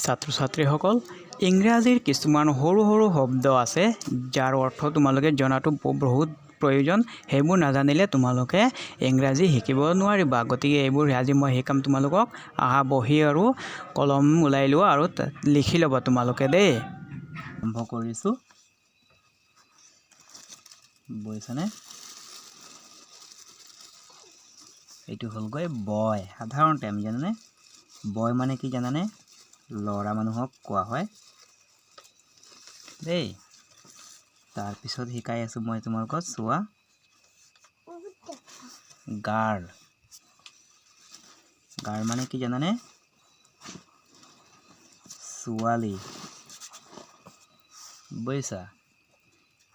ছাত্ৰ-ছাত্ৰীসকল ইংৰাজীৰ কিছুমান সৰু সৰু শব্দ আছে যাৰ অৰ্থ তোমালোকে জনাটো বহুত প্ৰয়োজন সেইবোৰ নাজানিলে তোমালোকে ইংৰাজী শিকিব নোৱাৰিবা গতিকে এইবোৰ আজি মই শিকাম তোমালোকক আহা বহি আৰু কলম উলাই লোৱা আৰু লিখি ল'বা তোমালোকে দেই আৰম্ভ কৰিছো বুজিছানে এইটো হলগৈ বয় সাধাৰণতে আমি জানানে বয় মানে কি জানানে লৰা মানুহক কোৱা হয় দেই তাৰ পিছত শিকাই আছো মই তোমালোকক চোৱা গাৰ্ল গাৰ্ল মানে কি জানানে ছোৱালী বুজিছা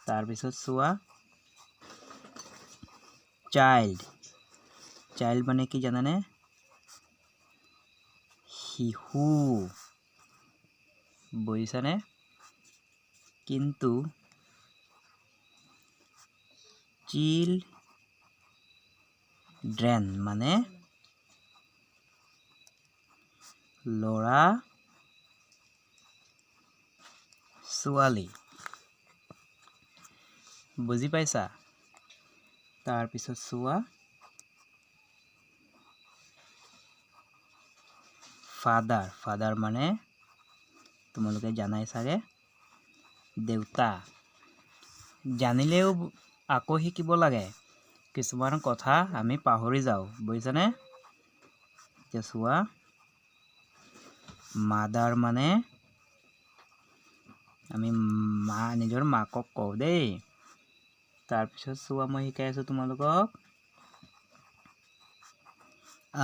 তাৰ পিছত চোৱা চাইল্ড চাইল্ড মানে কি জানানে শিশু বুজিছানে কিন্তু চিলড্ৰেন মানে লৰা ছোৱালী বুজি পাইছা তাৰ পিছত চোৱা ফাদাৰ মানে তোমালোকে জানাই চাগে দেউতা জানিলেও আকৌ শিকিব লাগে কিছুমান কথা আমি পাহৰি যাওঁ বুজিছানে এতিয়া চোৱা মাদাৰ মানে আমি নিজৰ মাকক কওঁ দেই তাৰ পিছত চোৱা মই শিকাই আছো তোমালোকক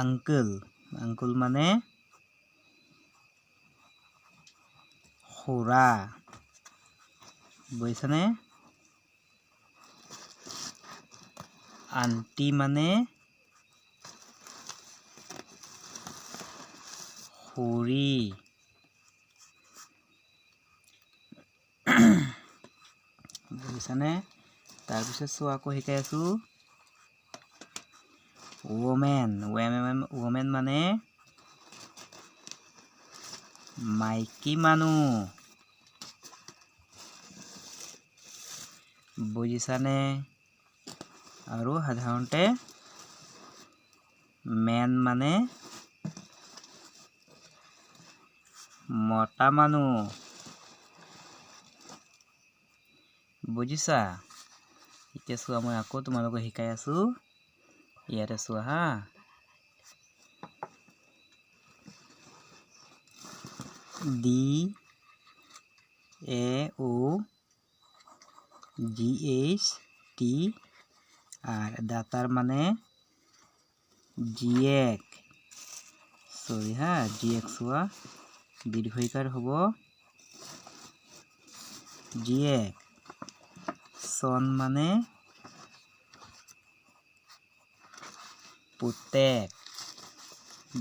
আংকল মানে খুৰা বুজিছানে আন্টি মানে খুৰী বুজিছানে তাৰপিছত চোৱা আকৌ শিকাই আছো ওমেন মানে মাইকী মানুহ বুজিছানে আৰু সাধাৰণতে মেন মানে মতা মানুহ বুজিছা এতিয়া চোৱা মই আকৌ তোমালোকক শিকাই আছো ইয়াতে চোৱা হা DAOGHTR দাতাৰ মানে জীয়েক জীয়েক চোৱা দীৰ্ঘইকাৰ হ'ব জীয়েক চন মানে পুতেক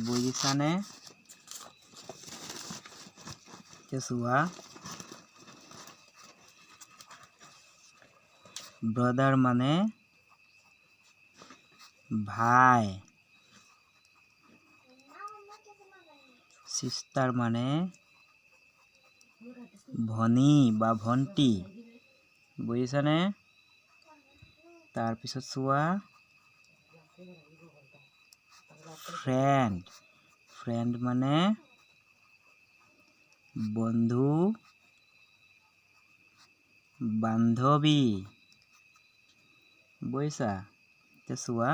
বুজিছানে চোৱা ব্ৰাদাৰ মানে ভাই সিস্টাৰ মানে ভনী বা ভন্টি বুজিছানে তাৰপিছত চোৱা ফ্ৰেন্ড মানে বন্ধু বান্ধৱী বুজিছা এতিয়া চোৱা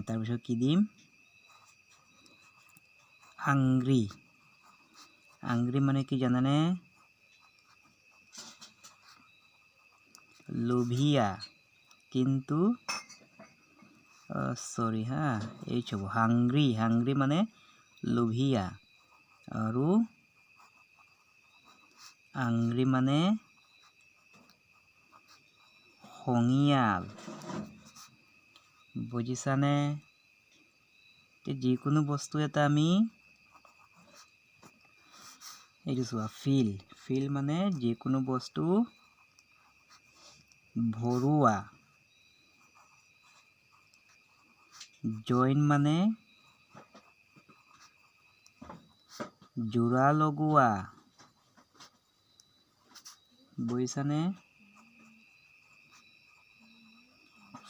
তাৰপিছত কি দিম আংগ্ৰি মানে কি জানানে লোভিয়া কিন্তু হাংগ্ৰি মানে লোভিয়া আৰু আংগ্ৰি মানে খঙিয়াল বুজিছানে যিকোনো বস্তু এটা আমি এইটো চোৱা ফিল মানে যিকোনো বস্তু ভৰুৱা জইন মানে যোৰা লগোৱা বুজিছানে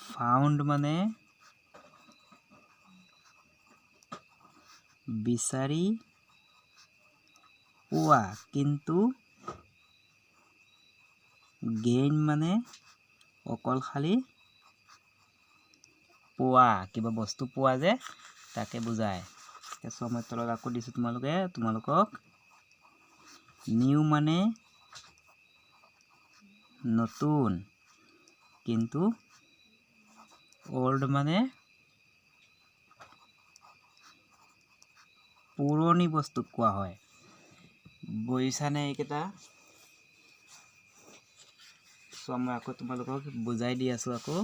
ফাউণ্ড মানে বিচাৰি পোৱা কিন্তু গেইন মানে অকল খালি পোৱা কিবা বস্তু পোৱা যে তাকে বুজায় এতিয়া মই তলত আকৌ দিছোঁ তোমালোকক নিউ মানে নতুন কিন্তু ওল্ড মানে পুৰণি বস্তুক কোৱা হয় বুজিছানে এইকেইটা মই আকৌ তোমালোকক বুজাই দি আছোঁ আকৌ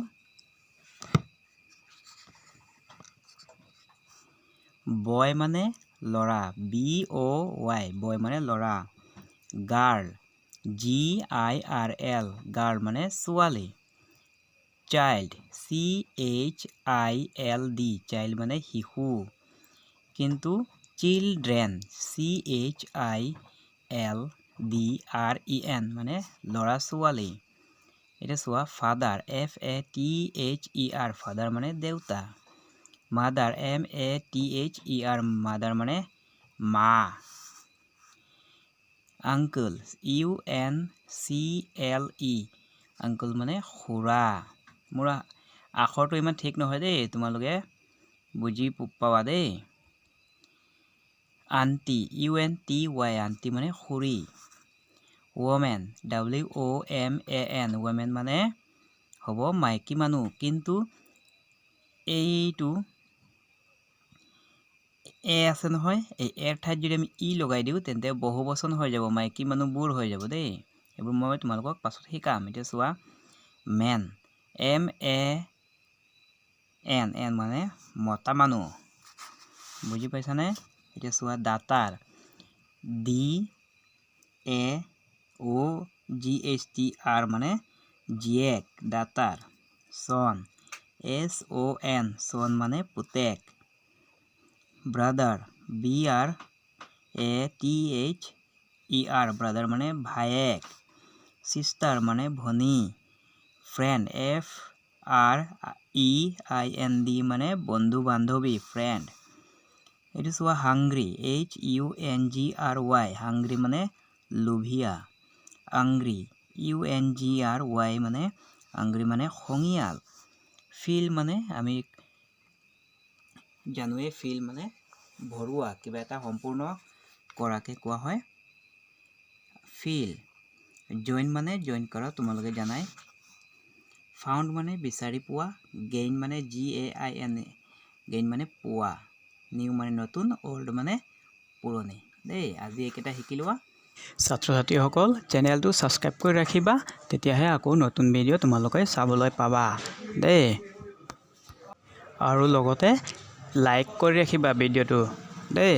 বয় মানে ল'ৰা BOY বয় মানে ল'ৰা গাৰ্ল GIRL গাৰ্ল মানে ছোৱালী চাইল্ড CHILD চাইল্ড মানে শিশু কিন্তু চিলড্ৰেন CHILDREN মানে ল'ৰা ছোৱালী এটা চোৱা ফাদাৰ FATHER ফাদাৰ মানে দেউতা মাদাৰ MATHER মাদাৰ মানে মা আংকল UNCLE আংকল মানে খুৰা মোৰ আখৰটো ইমান ঠিক নহয় দেই তোমালোকে বুজি পাবা দেই আন্টি UNTY আন্টি মানে খুৰী woman WOMAN woman মানে হ'ব মাইকী মানুহ কিন্তু এইটো আছে নহয় এই এৰ ঠাইত যদি আমি ই লগাই দিওঁ তেন্তে বহুবচন হৈ যাব মাইকী মানুহবোৰ হৈ যাব দেই এইবোৰ মই তোমালোকক পাছত শিকাম এতিয়া চোৱা মেন MAN মানে মতা মানুহ বুজি পাইছানে এতিয়া চোৱা দাতাৰ DAOGHTR মানে জীয়েক দাতাৰ চন SON চন মানে পুতেক ব্ৰাদাৰ BRATHER ব্ৰাদাৰ মানে ভায়েক সিষ্টাৰ মানে ভনী ফ্ৰেণ্ড FREIND মানে বন্ধু বান্ধৱী ফ্ৰেণ্ড এইটো চোৱা হাংগ্ৰি HUNGRY হাংগ্ৰি মানে লোভিয়া আংগ্ৰি UNGRY মানে আংগ্ৰি মানে খঙিয়াল ফিল মানে আমি জানোৱে ফিল মানে ভৰুৱা কিবা এটা সম্পূৰ্ণ কৰাকে কোৱা হয় ফিল জইন মানে জইন কৰা তোমালোকে জানাই ফাউণ্ড মানে বিচাৰি পোৱা গেইন মানে GAIN গেইন মানে পোৱা নিউ মানে নতুন ওল্ড মানে পুৰণি দেই আজি এইকেইটা শিকি লোৱা ছাত্ৰ ছাত্ৰীসকল চেনেলটো ছাবস্ক্ৰাইব কৰি ৰাখিবা তেতিয়াহে আকৌ নতুন ভিডিঅ' তোমালোকে চাবলৈ পাবা দেই আৰু লগতে লাইক কৰি ৰাখিবা ভিডিঅ'টো দেই